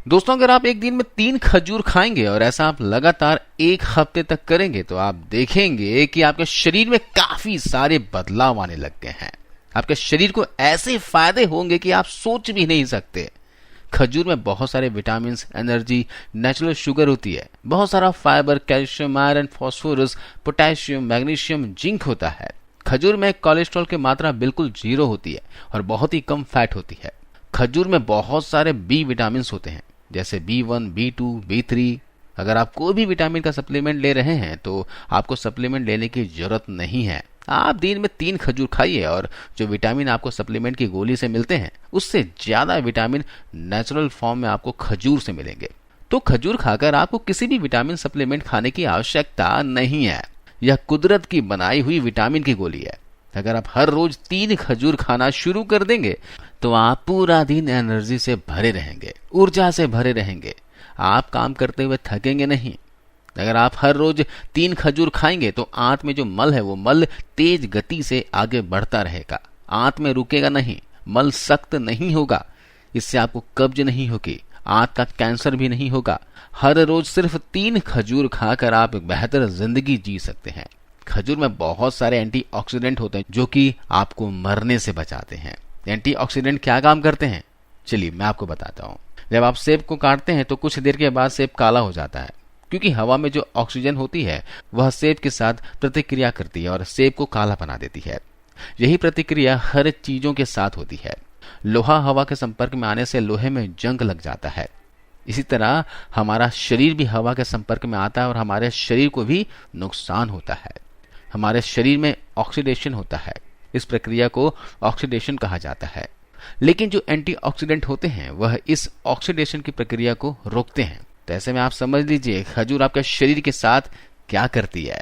दोस्तों, अगर आप एक दिन में 3 खजूर खाएंगे और ऐसा आप लगातार 1 हफ्ते तक करेंगे तो आप देखेंगे कि आपके शरीर में काफी सारे बदलाव आने लग गए हैं। आपके शरीर को ऐसे फायदे होंगे कि आप सोच भी नहीं सकते। खजूर में बहुत सारे विटामिन, एनर्जी, नेचुरल शुगर होती है, बहुत सारा fibre, calcium, iron, phosphorus, potassium, magnesium, zinc होता है। खजूर में कोलेस्ट्रॉल की मात्रा बिल्कुल 0 होती है और बहुत ही कम फैट होती है। खजूर में बहुत सारे बी विटामिन होते हैं, जैसे B1, B2, B3। अगर आप कोई भी विटामिन का सप्लीमेंट ले रहे हैं तो आपको सप्लीमेंट लेने की जरूरत नहीं है। आप दिन में 3 खजूर खाइए और जो विटामिन आपको सप्लीमेंट की गोली से मिलते हैं उससे ज्यादा विटामिन नेचुरल फॉर्म में आपको खजूर से मिलेंगे। तो खजूर खाकर आपको किसी भी विटामिन सप्लीमेंट खाने की आवश्यकता नहीं है। यह कुदरत की बनाई हुई विटामिन की गोली है। अगर आप हर रोज 3 खजूर खाना शुरू कर देंगे तो आप पूरा दिन एनर्जी से भरे रहेंगे, ऊर्जा से भरे रहेंगे। आप काम करते हुए थकेंगे नहीं। अगर आप हर रोज 3 खजूर खाएंगे तो आंत में जो मल है वो मल तेज गति से आगे बढ़ता रहेगा, आंत में रुकेगा नहीं, मल सख्त नहीं होगा। इससे आपको कब्ज नहीं होगी, आंत का कैंसर भी नहीं होगा। हर रोज सिर्फ 3 खजूर खाकर आप एक बेहतर जिंदगी जी सकते हैं। खजूर में बहुत सारे एंटीऑक्सीडेंट होते हैं जो कि आपको मरने से बचाते हैं। एंटीऑक्सीडेंट क्या काम करते हैं, चलिए मैं आपको बताता हूँ। जब आप सेब को काटते हैं तो कुछ देर के बाद सेब काला हो जाता है, क्योंकि हवा में जो ऑक्सीजन होती है वह सेब के साथ प्रतिक्रिया करती है और सेब को काला बना देती है। यही प्रतिक्रिया हर चीजों के साथ होती है। लोहा हवा के संपर्क में आने से लोहे में जंग लग जाता है। इसी तरह हमारा शरीर भी हवा के संपर्क में आता है और हमारे शरीर को भी नुकसान होता है। हमारे शरीर में ऑक्सीडेशन होता है। इस प्रक्रिया को ऑक्सीडेशन कहा जाता है। लेकिन जो एंटीऑक्सीडेंट होते हैं वह इस ऑक्सीडेशन की प्रक्रिया को रोकते हैं। तो ऐसे में आप समझ लीजिए खजूर आपके शरीर के साथ क्या करती है।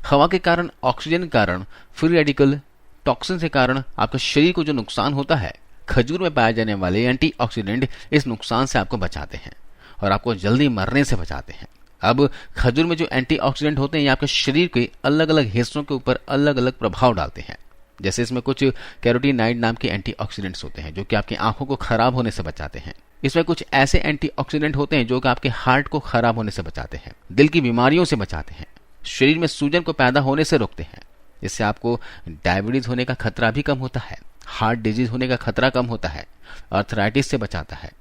हवा के कारण, ऑक्सीजन के कारण, फ्री रेडिकल, टॉक्सिन के कारण आपके शरीर को जो नुकसान होता है, खजूर में पाए जाने वाले एंटीऑक्सीडेंट इस नुकसान से आपको बचाते हैं और आपको जल्दी मरने से बचाते हैं। अब खजूर में जो एंटीऑक्सीडेंट होते हैं ये आपके शरीर के अलग अलग हिस्सों के ऊपर अलग अलग प्रभाव डालते हैं। जैसे इसमें कुछ कैरोटीनाइड नाम के एंटीऑक्सीडेंट्स होते हैं जो कि आपकी आंखों को खराब होने से बचाते हैं। इसमें कुछ ऐसे एंटीऑक्सीडेंट होते हैं जो कि आपके हार्ट को खराब होने से बचाते हैं, दिल की बीमारियों से बचाते हैं, शरीर में सूजन को पैदा होने से रोकते हैं। इससे आपको डायबिटीज होने का खतरा भी कम होता है, हार्ट डिजीज होने का खतरा कम होता है, आर्थराइटिस से बचाता है।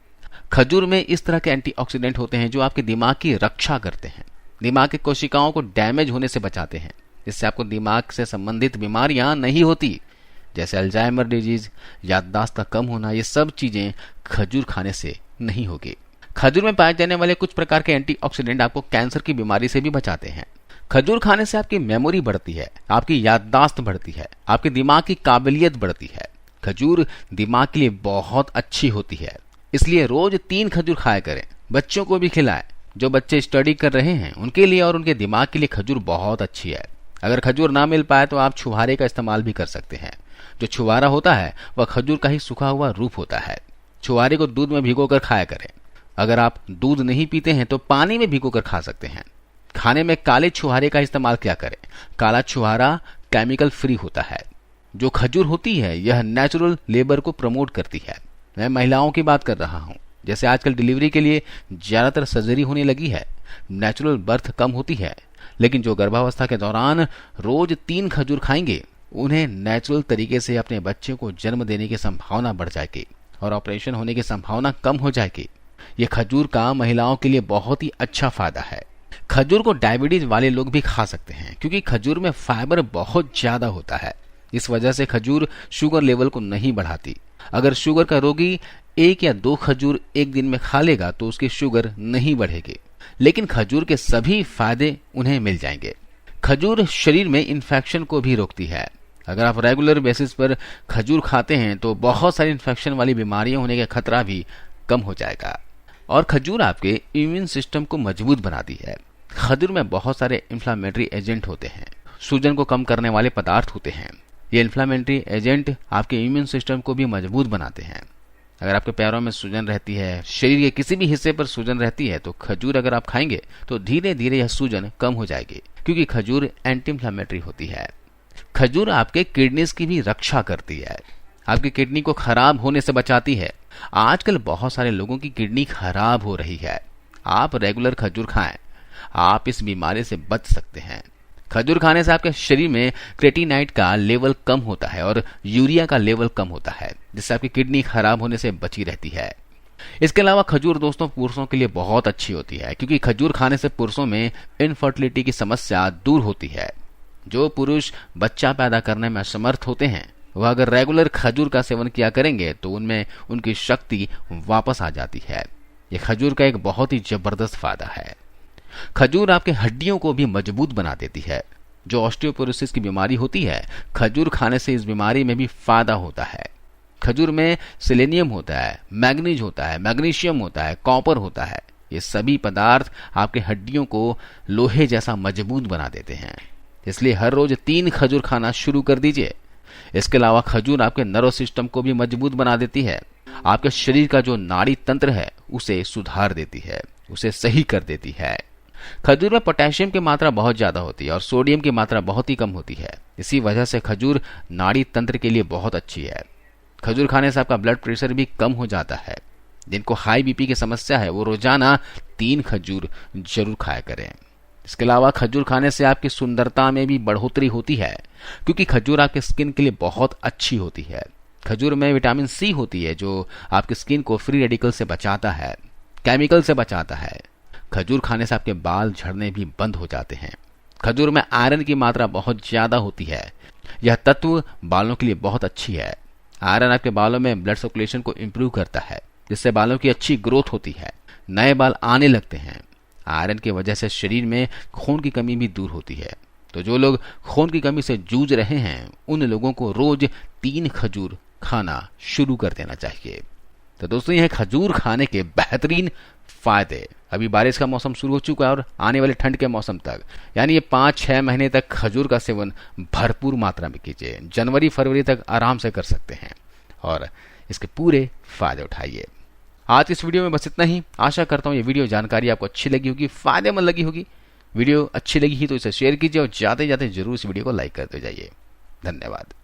खजूर में इस तरह के एंटीऑक्सीडेंट होते हैं जो आपके दिमाग की रक्षा करते हैं, दिमाग की कोशिकाओं को डैमेज होने से बचाते हैं। इससे आपको दिमाग से संबंधित बीमारियां नहीं होती, जैसे अल्जाइमर डिजीज, याददाश्त का कम होना। ये सब चीजें खजूर खाने से नहीं होगी। खजूर में पाए जाने वाले कुछ प्रकार के एंटीऑक्सीडेंट आपको कैंसर की बीमारी से भी बचाते हैं। खजूर खाने से आपकी मेमोरी बढ़ती है, आपकी याददाश्त बढ़ती है, आपके दिमाग की काबिलियत बढ़ती है। खजूर दिमाग के लिए बहुत अच्छी होती है, इसलिए रोज 3 खजूर खाया करें। बच्चों को भी खिलाएं। जो बच्चे स्टडी कर रहे हैं उनके लिए और उनके दिमाग के लिए खजूर बहुत अच्छी है। अगर खजूर ना मिल पाए तो आप छुहारे का इस्तेमाल भी कर सकते हैं। जो छुहारा होता है वह खजूर का ही सूखा हुआ रूप होता है। छुहारे को दूध में भिगोकर खाया करें। अगर आप दूध नहीं पीते हैं तो पानी में भिगोकर खा सकते हैं। खाने में काले छुहारे का इस्तेमाल क्या करें। काला छुहारा केमिकल फ्री होता है। जो खजूर होती है यह नेचुरल लेबर को प्रमोट करती है। मैं महिलाओं की बात कर रहा हूं। जैसे आजकल डिलीवरी के लिए ज्यादातर सर्जरी होने लगी है, नेचुरल बर्थ कम होती है, लेकिन जो गर्भावस्था के दौरान रोज 3 खजूर खाएंगे उन्हें नेचुरल तरीके से अपने बच्चे को जन्म देने की संभावना बढ़ जाएगी और ऑपरेशन होने की संभावना कम हो जाएगी। ये खजूर का महिलाओं के लिए बहुत ही अच्छा फायदा है। खजूर को डायबिटीज वाले लोग भी खा सकते हैं क्योंकि खजूर में फाइबर बहुत ज्यादा होता है। इस वजह से खजूर शुगर लेवल को नहीं बढ़ाती। अगर शुगर का रोगी 1 या 2 खजूर एक दिन में खा लेगा तो उसकी शुगर नहीं बढ़ेगी, लेकिन खजूर के सभी फायदे उन्हें मिल जाएंगे। खजूर शरीर में इन्फेक्शन को भी रोकती है। अगर आप रेगुलर बेसिस पर खजूर खाते हैं तो बहुत सारी इन्फेक्शन वाली बीमारियां होने का खतरा भी कम हो जाएगा। और खजूर आपके इम्यून सिस्टम को मजबूत बनाती है। खजूर में बहुत सारे इन्फ्लामेटरी एजेंट होते हैं, सूजन को कम करने वाले पदार्थ होते हैं। ये इन्फ्लामेटरी एजेंट आपके इम्यून सिस्टम को भी मजबूत बनाते हैं। अगर आपके पैरों में सूजन रहती है, शरीर के किसी भी हिस्से पर सूजन रहती है तो खजूर अगर आप खाएंगे तो धीरे धीरे यह सूजन कम हो जाएगी, क्योंकि खजूर एंटी इन्फ्लामेटरी होती है। खजूर आपके किडनीज की भी रक्षा करती है, आपकी किडनी को खराब होने से बचाती है। आजकल बहुत सारे लोगों की किडनी खराब हो रही है। आप रेगुलर खजूर खाएं, आप इस बीमारी से बच सकते हैं। खजूर खाने से आपके शरीर में क्रेटिनाइट का लेवल कम होता है और यूरिया का लेवल कम होता है, जिससे आपकी किडनी खराब होने से बची रहती है। इसके अलावा खजूर दोस्तों पुरुषों के लिए बहुत अच्छी होती है, क्योंकि खजूर खाने से पुरुषों में इनफर्टिलिटी की समस्या दूर होती है। जो पुरुष बच्चा पैदा करने में असमर्थ होते हैं, वह अगर रेगुलर खजूर का सेवन किया करेंगे तो उनमें उनकी शक्ति वापस आ जाती है। यह खजूर का एक बहुत ही जबरदस्त फायदा है। खजूर आपके हड्डियों को भी मजबूत बना देती है। जो ऑस्टियोपोरोसिस की बीमारी होती है, खजूर खाने से इस बीमारी में भी फायदा होता है। खजूर में सेलेनियम होता है, मैग्नीज होता है, मैग्नीशियम होता है, कॉपर होता है। ये सभी पदार्थ आपके हड्डियों को लोहे जैसा मजबूत बना देते हैं। इसलिए हर रोज 3 खजूर खाना शुरू कर दीजिए। इसके अलावा खजूर आपके नर्व सिस्टम को भी मजबूत बना देती है। आपके शरीर का जो नाड़ी तंत्र है उसे सुधार देती है, उसे सही कर देती है। खजूर में पोटेशियम की मात्रा बहुत ज्यादा होती है और सोडियम की मात्रा बहुत ही कम होती है। इसी वजह से खजूर नाड़ी तंत्र के लिए बहुत अच्छी है। खजूर खाने से आपका ब्लड प्रेशर भी कम हो जाता है। जिनको हाई बीपी की समस्या है वो रोजाना 3 खजूर जरूर खाया करें। इसके अलावा खजूर खाने से आपकी सुंदरता में भी बढ़ोतरी होती है, क्योंकि खजूर आपके स्किन के लिए बहुत अच्छी होती है। खजूर में विटामिन सी होती है जो आपकी स्किन को फ्री रेडिकल से बचाता है, केमिकल से बचाता है। खजूर खाने से आपके बाल झड़ने भी बंद हो जाते हैं। खजूर में आयरन की मात्रा बहुत ज्यादा होती है। यह तत्व बालों के लिए बहुत अच्छी है। आयरन आपके बालों में ब्लड सर्कुलेशन को इंप्रूव करता है, जिससे बालों की अच्छी ग्रोथ होती है, नए बाल आने लगते हैं। आयरन की वजह से शरीर में खून की कमी भी दूर होती है। तो जो लोग खून की कमी से जूझ रहे हैं, उन लोगों को रोज 3 खजूर खाना शुरू कर देना चाहिए। तो दोस्तों, यह खजूर खाने के बेहतरीन फायदे। अभी बारिश का मौसम शुरू हो चुका है और आने वाले ठंड के मौसम तक, यानी ये 5-6 महीने तक खजूर का सेवन भरपूर मात्रा में कीजिए। जनवरी फरवरी तक आराम से कर सकते हैं और इसके पूरे फायदे उठाइए। आज इस वीडियो में बस इतना ही। आशा करता हूँ ये वीडियो जानकारी आपको अच्छी लगी होगी, फायदेमंद लगी होगी। वीडियो अच्छी लगी ही तो इसे शेयर कीजिए और जाते जाते जरूर इस वीडियो को लाइक करते जाइए। धन्यवाद।